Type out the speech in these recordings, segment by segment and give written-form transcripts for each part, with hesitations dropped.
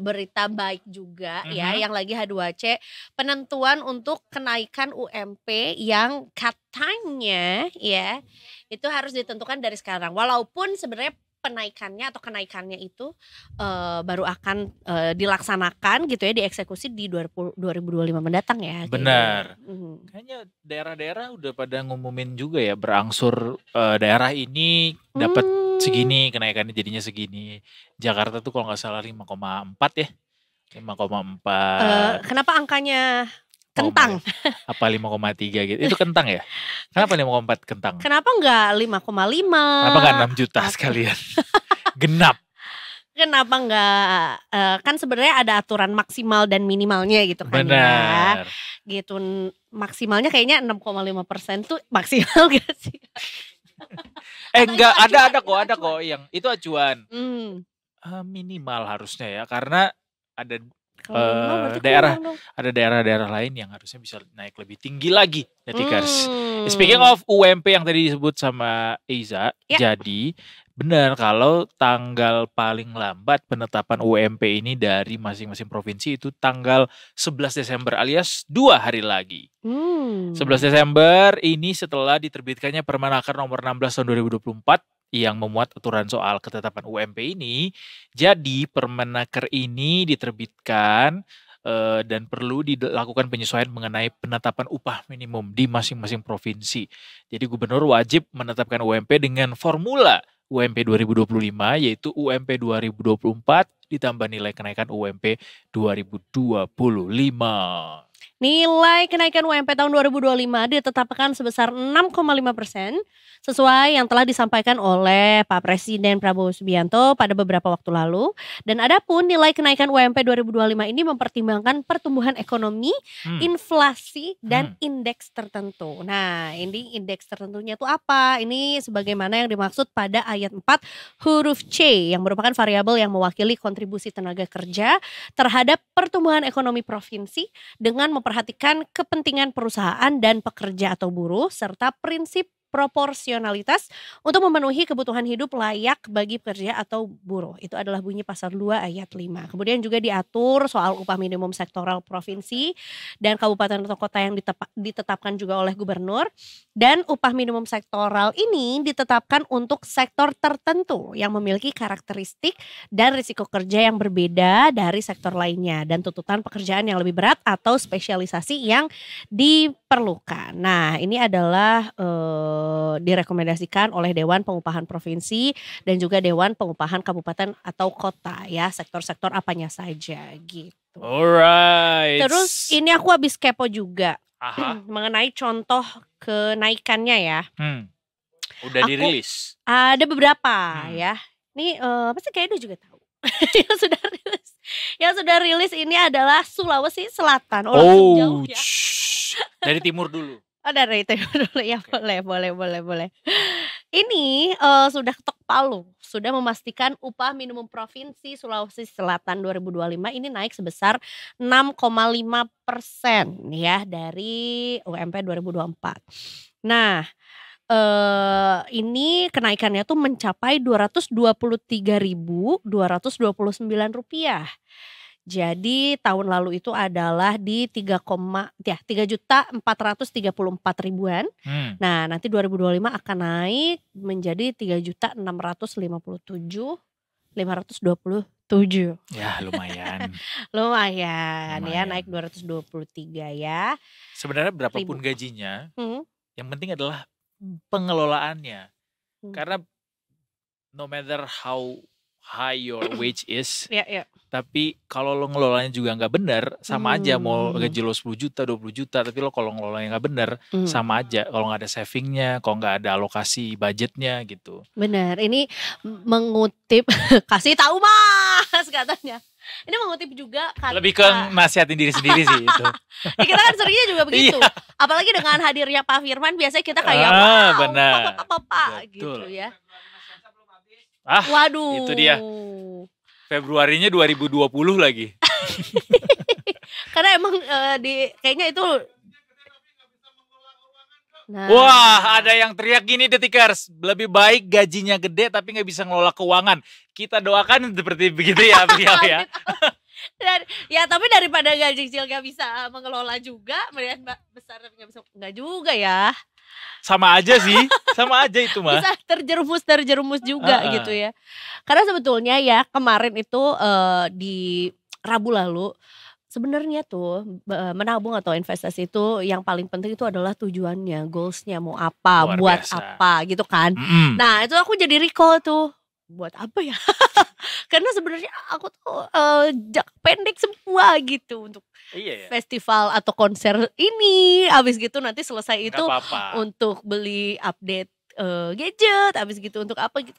berita baik juga ya Mhm. yang lagi H2C, penentuan untuk kenaikan UMP yang katanya ya itu harus ditentukan dari sekarang. Walaupun sebenarnya penaikannya atau kenaikannya itu baru akan dilaksanakan gitu ya, dieksekusi di 2025 mendatang ya kayaknya. Benar. Kayaknya daerah-daerah udah pada ngumumin juga ya, berangsur daerah ini dapat segini, kenaikannya jadinya segini. Jakarta tuh kalau nggak salah 5,4 ya. 5,4. Kenapa angkanya Oh kentang? apa 5,3 gitu. Itu kentang ya? Kenapa 5,4 kentang? Kenapa nggak 5,5? Kenapa nggak 6 juta sekalian? Genap. Kenapa nggak kan sebenarnya ada aturan maksimal dan minimalnya gitu kan ya. Benar. Gitu maksimalnya kayaknya 6,5% tuh maksimal gak sih? Enggak, Atau itu ada kok yang itu acuan. Hmm. Minimal harusnya ya, karena ada Kalau minimal berarti daerah kurang dong. ada daerah-daerah lain yang harusnya bisa naik lebih tinggi lagi, Netikers. Hmm. Speaking of UMP yang tadi disebut sama Eiza, Ya. jadi benar kalau tanggal paling lambat penetapan UMP ini dari masing-masing provinsi itu tanggal 11 Desember alias 2 hari lagi. 11 Desember ini setelah diterbitkannya Permenaker nomor 16 tahun 2024 yang memuat aturan soal ketetapan UMP ini. Jadi Permenaker ini diterbitkan dan perlu dilakukan penyesuaian mengenai penetapan upah minimum di masing-masing provinsi. Jadi gubernur wajib menetapkan UMP dengan formula UMP 2025 yaitu UMP 2024 ditambah nilai kenaikan UMP 2025. Nilai kenaikan UMP tahun 2025 ditetapkan sebesar 6,5% sesuai yang telah disampaikan oleh Pak Presiden Prabowo Subianto pada beberapa waktu lalu. Dan adapun nilai kenaikan UMP 2025 ini mempertimbangkan pertumbuhan ekonomi, inflasi, dan indeks tertentu. Nah, ini indeks tertentunya itu apa? Ini sebagaimana yang dimaksud pada ayat 4 huruf C yang merupakan variabel yang mewakili kontribusi tenaga kerja terhadap pertumbuhan ekonomi provinsi dengan memperhatikan kepentingan perusahaan dan pekerja atau buruh serta prinsip proporsionalitas untuk memenuhi kebutuhan hidup layak bagi pekerja atau buruh. Itu adalah bunyi pasal 2 ayat 5. Kemudian juga diatur soal upah minimum sektoral provinsi dan kabupaten atau kota yang ditetapkan juga oleh gubernur. Dan upah minimum sektoral ini ditetapkan untuk sektor tertentu yang memiliki karakteristik dan risiko kerja yang berbeda dari sektor lainnya dan tuntutan pekerjaan yang lebih berat atau spesialisasi yang diperlukan. Nah, ini adalah direkomendasikan oleh Dewan Pengupahan Provinsi dan juga Dewan Pengupahan Kabupaten atau Kota ya, sektor-sektor apanya saja gitu. Alright. Terus ini aku habis kepo juga mengenai contoh kenaikannya ya. Udah dirilis. Ada beberapa ya. Nih pasti kayaknya juga tahu. Yang sudah rilis ini adalah Sulawesi Selatan. Langsung jauh ya. Dari timur dulu. Dari timur dulu ya. Boleh. Ini sudah ketok palu, sudah memastikan upah minimum provinsi Sulawesi Selatan 2025 ini naik sebesar 6,5% ya dari UMP 2024. Nah, ini kenaikannya tuh mencapai Rp223.229. Jadi tahun lalu itu adalah di 3.434.000. Nah, nanti 2025 akan naik menjadi 3.657.527. Ya, lumayan. lumayan ya, naik 223 ya. Sebenarnya berapapun gajinya, yang penting adalah pengelolaannya. Karena no matter how high your wage is, tapi kalau lo ngelolanya juga nggak benar, sama aja. Mau gaji lo 10 juta, 20 juta, tapi lo kalau ngelolanya nggak benar, sama aja. Kalau nggak ada savingnya, kalau nggak ada alokasi budgetnya gitu. Benar, ini mengutip, kasih tahu mas katanya. Ini mengutip juga kata, lebih ke nasihatin diri sendiri sih itu. Ya, kita kan seringnya juga begitu. Apalagi dengan hadirnya Pak Firman, biasanya kita kayak benar. Pak gitu ya. Waduh, itu dia. Februarinya 2020 lagi. Karena emang kayaknya itu. Nah. Wah, ada yang teriak gini Detikers, lebih baik gajinya gede tapi nggak bisa ngelola keuangan. Kita doakan seperti begitu ya beliau ya. Ya tapi daripada gaji kecil gak bisa mengelola juga, melihat besar tapi gak bisa, enggak juga ya. Sama aja sih, sama aja itu mah. Bisa terjerumus juga gitu ya. Karena sebetulnya ya kemarin itu di Rabu lalu sebenarnya tuh menabung atau investasi itu yang paling penting itu adalah tujuannya, goalsnya mau apa, Luar buat biasa. apa gitu kan. Nah itu aku jadi recall tuh, buat apa ya? Karena sebenarnya aku tuh jangka pendek semua gitu untuk festival atau konser ini. Abis gitu nanti selesai itu untuk beli update gadget, abis gitu untuk apa gitu.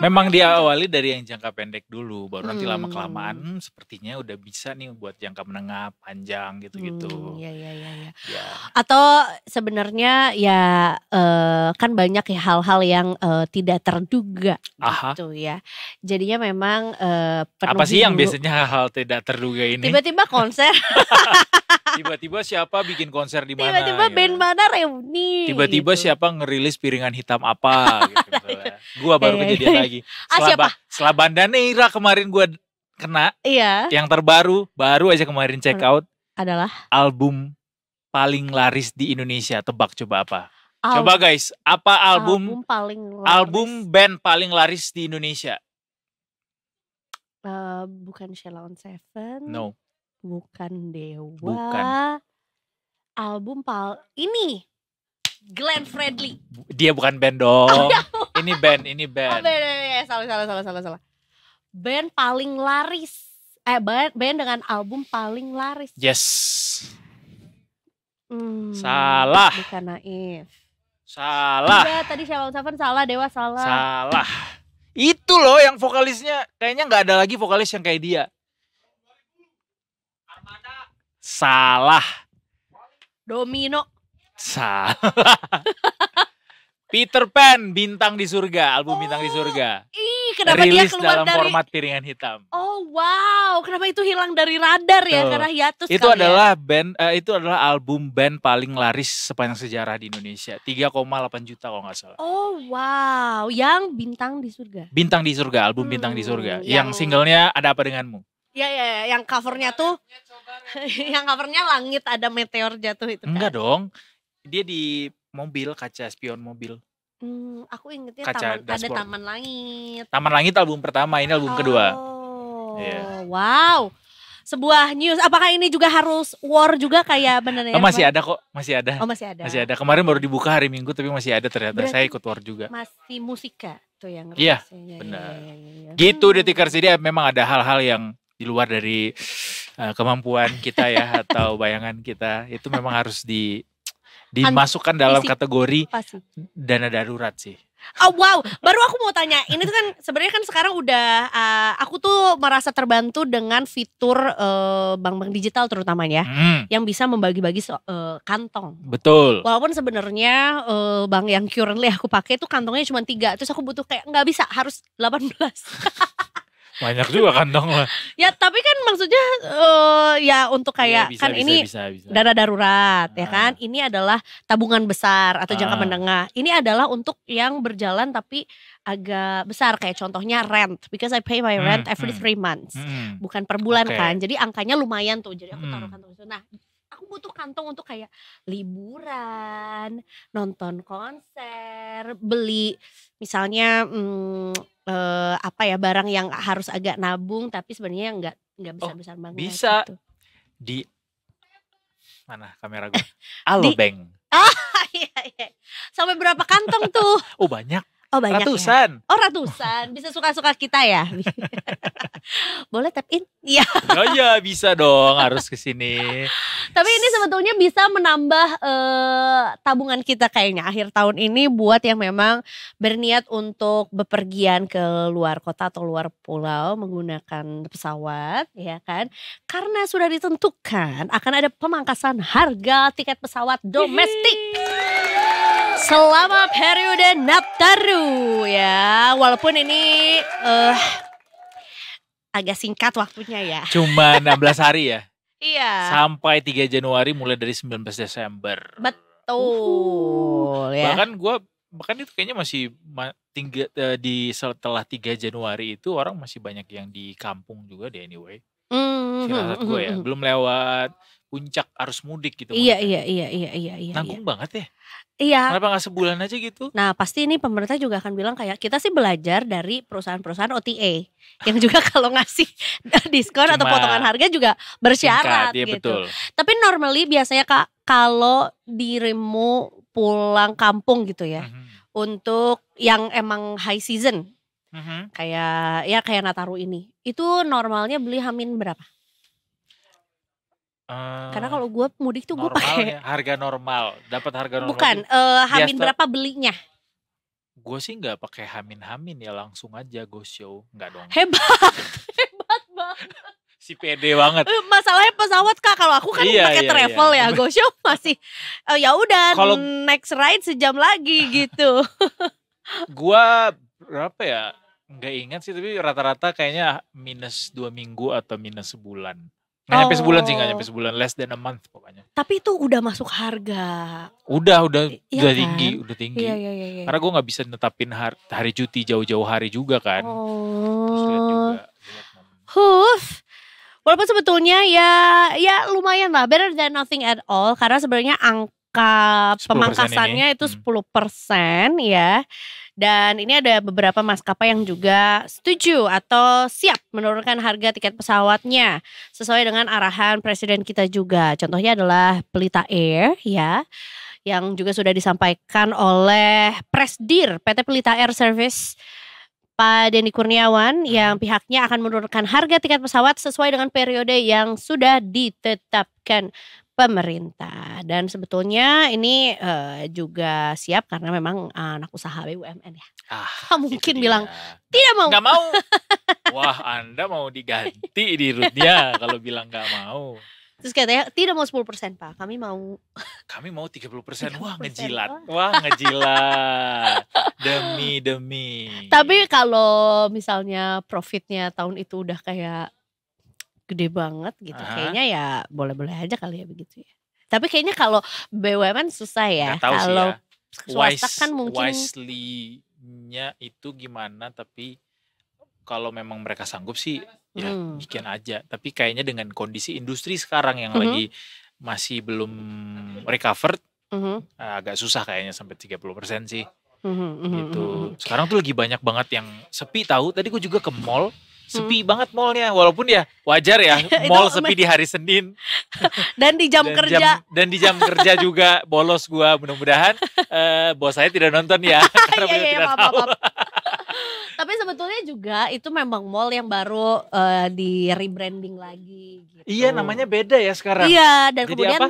Memang diawali dari yang jangka pendek dulu, baru nanti lama kelamaan sepertinya udah bisa nih buat jangka menengah panjang gitu-gitu. Iya. Atau sebenarnya ya kan banyak ya hal-hal yang tidak terduga gitu ya. Jadinya memang apa sih yang biasanya hal-hal tidak terduga ini? Tiba-tiba konser. Tiba-tiba siapa bikin konser di mana? Tiba-tiba band mana reuni. Tiba-tiba gitu. siapa ngerilis piringan hitam apa gitu misalnya. Gua baru kejadian lagi. Setelah Banda Neira kemarin gua kena. Iya. Yang terbaru baru aja kemarin check out adalah album paling laris di Indonesia. Tebak coba apa? Coba guys, apa album paling laris? Album band paling laris di Indonesia? Bukan Sheila on Seven. No. Bukan Dewa. Bukan. Album ini Glenn Fredly. Dia bukan band dong. Ini band. Oh, salah. Band paling laris. Band dengan album paling laris. Yes. Salah. Bukan Naif. Salah. Iya, tadi Sheila on Seven salah, Dewa salah. Salah. Itu loh yang vokalisnya kayaknya nggak ada lagi vokalis yang kayak dia. Salah. Domino. Salah. Peter Pan, Bintang di Surga, album Bintang di Surga. Kenapa rilis dia keluar dalam format piringan hitam. Oh wow, kenapa itu hilang dari radar ya? Karena hiatus itu adalah band, itu adalah album band paling laris sepanjang sejarah di Indonesia. 3,8 juta kalau nggak salah. Oh wow, yang Bintang di Surga. Bintang di Surga, album Bintang di Surga. Yang singlenya Ada Apa Denganmu. Ya, yang covernya tuh, yang covernya langit ada meteor jatuh itu kan? Enggak dong, dia di mobil, kaca spion mobil. Aku ingetnya ada Taman Langit. Taman Langit album pertama, ini album kedua. Wow, sebuah news. Apakah ini juga harus war juga kayak benernya? Masih ada kok, masih ada. Oh masih ada. Masih ada. Kemarin baru dibuka hari Minggu tapi masih ada ternyata. Berarti saya ikut war juga. Masih Musika tuh yang. Iya, benar. Gitu Detikers, jadi memang ada hal-hal yang di luar dari kemampuan kita ya atau bayangan kita, itu memang harus dimasukkan dalam kategori dana darurat sih. Oh wow, baru aku mau tanya, ini tuh kan sebenarnya kan sekarang udah aku tuh merasa terbantu dengan fitur bank-bank digital terutamanya yang bisa membagi-bagi kantong. Betul. Walaupun sebenarnya bank yang currently aku pakai itu kantongnya cuma 3, terus aku butuh kayak nggak bisa, harus 18. Banyak juga kantong lah. Ya tapi kan maksudnya ya untuk kayak bisa, ini dana darurat ya kan. Ini adalah tabungan besar atau jangka menengah. Ini adalah untuk yang berjalan tapi agak besar, kayak contohnya rent, because I pay my rent every 3 months. Bukan per bulan kan. Jadi angkanya lumayan tuh. Jadi aku taruh kantong itu. Nah, aku butuh kantong untuk kayak liburan, nonton konser, beli misalnya barang yang harus agak nabung tapi sebenarnya nggak besar-besar banget. Bisa gitu. Di mana kamera gue? Bank. Iya. Sampai berapa kantong tuh? Oh banyak. Oh banyak ratusan. Ya? Oh ratusan. Bisa suka-suka kita ya. Boleh tap in? Iya. Ya bisa dong, harus kesini. Tapi ini sebetulnya bisa menambah tabungan kita kayaknya akhir tahun ini buat yang memang berniat untuk bepergian ke luar kota atau luar pulau menggunakan pesawat, ya kan? Karena sudah ditentukan akan ada pemangkasan harga tiket pesawat domestik selama periode Nataru ya. Walaupun ini agak singkat waktunya ya. Cuma 16 hari ya. Iya. Sampai 3 Januari mulai dari 19 Desember. Betul ya. Bahkan itu kayaknya masih setelah 3 Januari itu orang masih banyak yang di kampung juga deh anyway. Firasat gue ya, belum lewat puncak arus mudik gitu. Iya. Nanggung banget ya. Iya. Kenapa gak sebulan aja gitu? Nah pasti ini pemerintah juga akan bilang kayak kita sih belajar dari perusahaan-perusahaan OTA yang juga kalau ngasih diskon atau potongan harga juga bersyarat Iya, gitu. betul. Tapi normally biasanya Kak kalau dirimu pulang kampung gitu ya, untuk yang emang high season, kayak Nataru ini, itu normalnya beli Hamin berapa? Karena kalau gue mudik tuh gue pakai harga normal, dapat harga normal. Bukan, Hamin berapa belinya? Gue sih nggak pakai Hamin ya, langsung aja go show, nggak dong. Hebat banget. Si pede banget. Masalahnya pesawat Kak, kalau aku kan pakai travel ya, go show masih ya udah next ride sejam lagi gitu. Gua berapa ya? Nggak ingat sih, tapi rata-rata kayaknya minus 2 minggu atau minus sebulan. Nggak nyampe sebulan sih, nggak nyampe sebulan, less than a month pokoknya. Tapi itu udah masuk harga. Udah kan? tinggi, udah tinggi. Iya. Karena gue nggak bisa netapin hari cuti jauh-jauh hari juga kan. Terus lihat juga. Walaupun sebetulnya ya lumayan lah, better than nothing at all. Karena sebenarnya angka pemangkasannya itu 10% ya. Dan ini ada beberapa maskapai yang juga setuju atau siap menurunkan harga tiket pesawatnya sesuai dengan arahan presiden kita juga. Contohnya adalah Pelita Air ya, yang juga sudah disampaikan oleh Presdir PT Pelita Air Service Pak Denny Kurniawan, yang pihaknya akan menurunkan harga tiket pesawat sesuai dengan periode yang sudah ditetapkan pemerintah. Dan sebetulnya ini juga siap karena memang anak usaha BUMN ya. Mungkin bilang tidak mau. Gak mau. Wah, Anda mau diganti di rootnya kalau bilang gak mau. Terus katanya tidak mau 10% Pak, kami mau 30%. Wah, ngejilat. Demi. Tapi kalau misalnya profitnya tahun itu udah kayak gede banget gitu, kayaknya ya boleh-boleh aja kali ya begitu ya. Tapi kayaknya kalau BUMN susah ya. Kalau swasta kan mungkin wisely-nya itu gimana, tapi kalau memang mereka sanggup sih ya bikin aja. Tapi kayaknya dengan kondisi industri sekarang yang lagi masih belum recovered, agak susah kayaknya sampai 30% sih. Gitu. Sekarang tuh lagi banyak banget yang sepi tahu. Tadi gue juga ke mall, sepi banget mallnya. Walaupun ya wajar ya, mall sepi di hari Senin. Dan di jam kerja. Dan di jam kerja juga bolos gue. Mudah-mudahan bos saya tidak nonton ya. Karena beliau tidak tahu. Tapi sebetulnya juga itu memang mall yang baru di rebranding lagi gitu. Iya, namanya beda ya sekarang. Iya, dan jadi kemudian apa?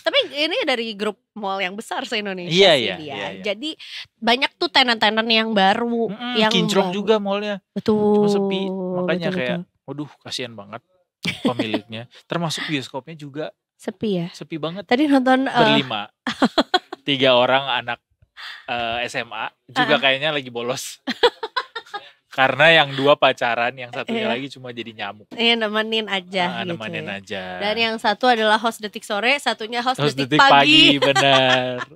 Tapi ini dari grup mall yang besar se-Indonesia Iya. Jadi banyak tuh tenan-tenan yang baru, yang kinclong juga mallnya. Betul. Cuma sepi, makanya kayak waduh kasihan banget pemiliknya. Termasuk bioskopnya juga sepi ya. Sepi banget. Tadi nonton berlima. 3 orang anak SMA juga kayaknya lagi bolos. Karena yang 2 pacaran, yang satunya lagi cuma jadi nyamuk. Iya, nemenin aja gitu. Nemenin aja. Dan yang satu adalah host Detik Sore, satunya host Detik Pagi. Benar.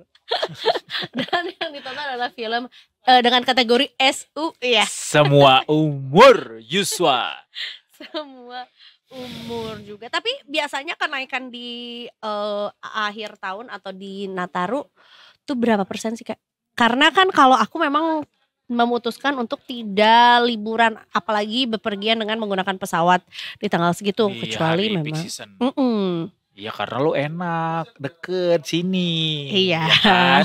Dan yang ditonton adalah film dengan kategori SU ya. Semua umur Yuswa. Semua umur juga. Tapi biasanya kenaikan di akhir tahun atau di Nataru tuh berapa persen sih Kak? Karena kan kalau aku memang memutuskan untuk tidak liburan, apalagi bepergian dengan menggunakan pesawat di tanggal segitu, kecuali memang. Iya, karena lo enak, deket sini. Iya. Ya kan?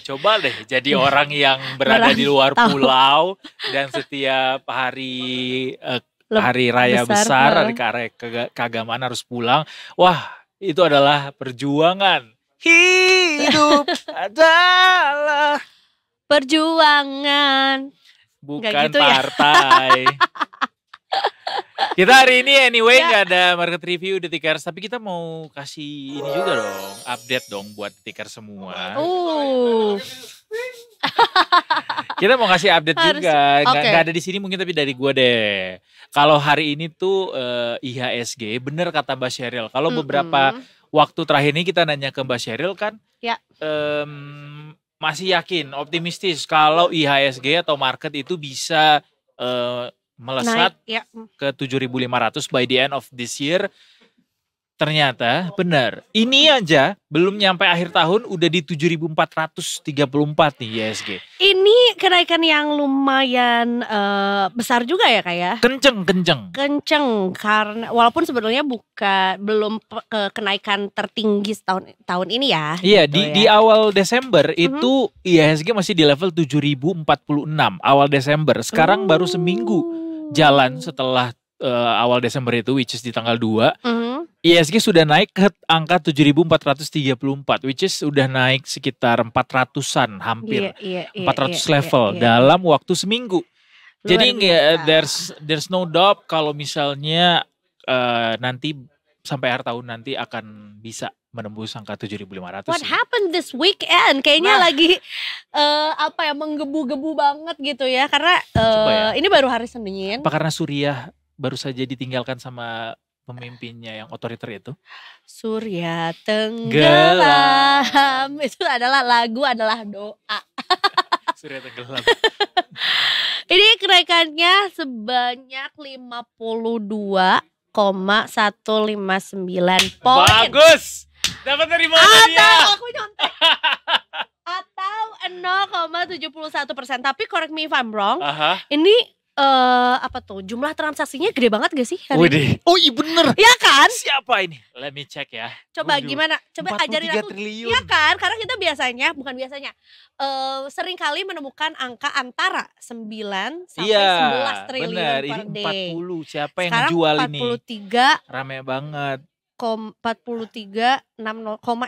Coba deh jadi orang yang berada di luar pulau dan setiap hari raya besar, hari keagamaan harus pulang. Wah, itu adalah perjuangan. Hidup adalah perjuangan, bukan gitu partai. Ya? Kita hari ini anyway gak ada market review Detikers, tapi kita mau kasih ini juga dong, update dong buat Detikers semua. Kita mau kasih update juga, gak ada di sini mungkin tapi dari gue deh. Kalau hari ini tuh IHSG, bener kata Mbak Sheryl. Kalau beberapa waktu terakhir ini kita nanya ke Mbak Sheryl kan, masih yakin, optimistis kalau IHSG atau market itu bisa melesat ke 7.500 by the end of this year. Ternyata benar. Ini aja belum nyampe akhir tahun udah di 7.434 nih IHSG. Ini kenaikan yang lumayan besar juga ya Kak ya? Kenceng karena walaupun sebenarnya belum kenaikan tertinggi tahun ini ya. Iya, gitu di awal Desember itu IHSG masih di level 7.046 awal Desember. Sekarang baru seminggu jalan setelah awal Desember itu, which is di tanggal 2. IHSG sudah naik ke angka 7.434, which is sudah naik sekitar 400-an, hampir 400 level dalam waktu seminggu. Jadi there's no doubt kalau misalnya nanti sampai akhir tahun nanti akan bisa menembus angka 7.500. What happened this weekend? Kayaknya lagi menggebu-gebu banget gitu ya. Karena ini baru hari Senin. Apa karena Suriah baru saja ditinggalkan sama pemimpinnya yang otoriter itu? Surya tenggelam. Itu lagu adalah doa. Surya tenggelam. Ini kenaikannya sebanyak 52,159 poin. Bagus. Dapat dari mana dia? Aku nyontek. Atau 0,71%. Tapi correct me if I'm wrong. Ini jumlah transaksinya gede banget gak sih hari ini? Oh iya bener. Ya kan? Siapa ini? Let me check ya. Coba gimana? Coba ajarin aku. Triliun. Ya kan? Karena kita sering kali menemukan angka antara 9 sampai 11 triliun bener. per day. Ini 40. Siapa yang sekarang jual 43, ini? Rame banget. 43,60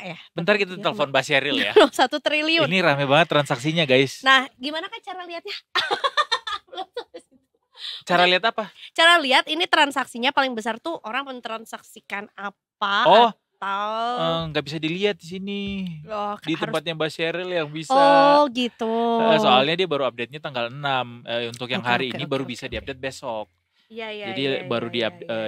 ya. Bentar kita telepon Mbak Sheryl ya. 1 triliun. Ini rame banget transaksinya guys. Nah gimana kan cara lihatnya? Cara lihat apa? Cara lihat ini transaksinya paling besar tuh orang mentransaksikan apa atau nggak bisa dilihat di sini. Di tempatnya Mbak Sheryl yang bisa. Oh gitu. Soalnya dia baru update-nya tanggal 6. Untuk yang hari ini baru bisa diupdate besok. Iya. Jadi baru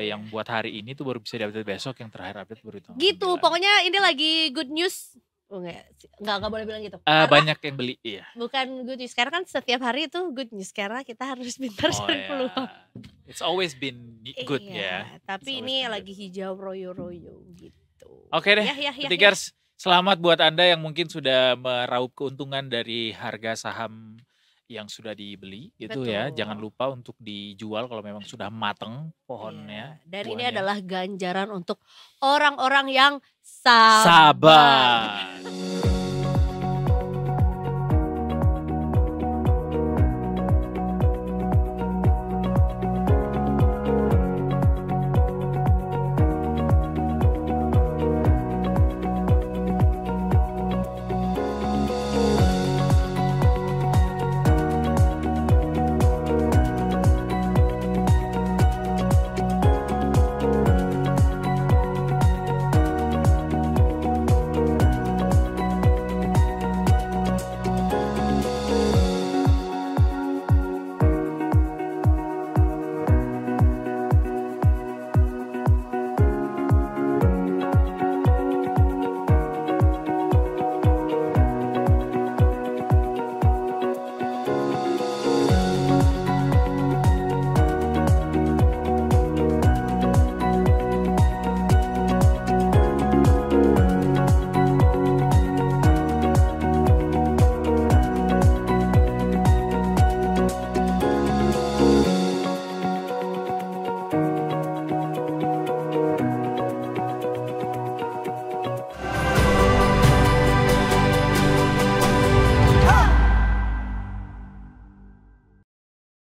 yang buat hari ini tuh baru bisa diupdate besok, yang terakhir update baru tanggal gitu. 9. Pokoknya ini lagi good news. Enggak boleh bilang gitu. Banyak yang beli, iya. Bukan good news, karena kan setiap hari itu good news karena kita harus pintar cari peluang. It's always been good ya. Tapi ini lagi hijau royo-royo gitu. Oke deh, Tikers, selamat buat Anda yang mungkin sudah meraup keuntungan dari harga saham yang sudah dibeli gitu. Betul. Ya. Jangan lupa untuk dijual kalau memang sudah mateng pohonnya. Dan ini adalah ganjaran untuk orang-orang yang sabar.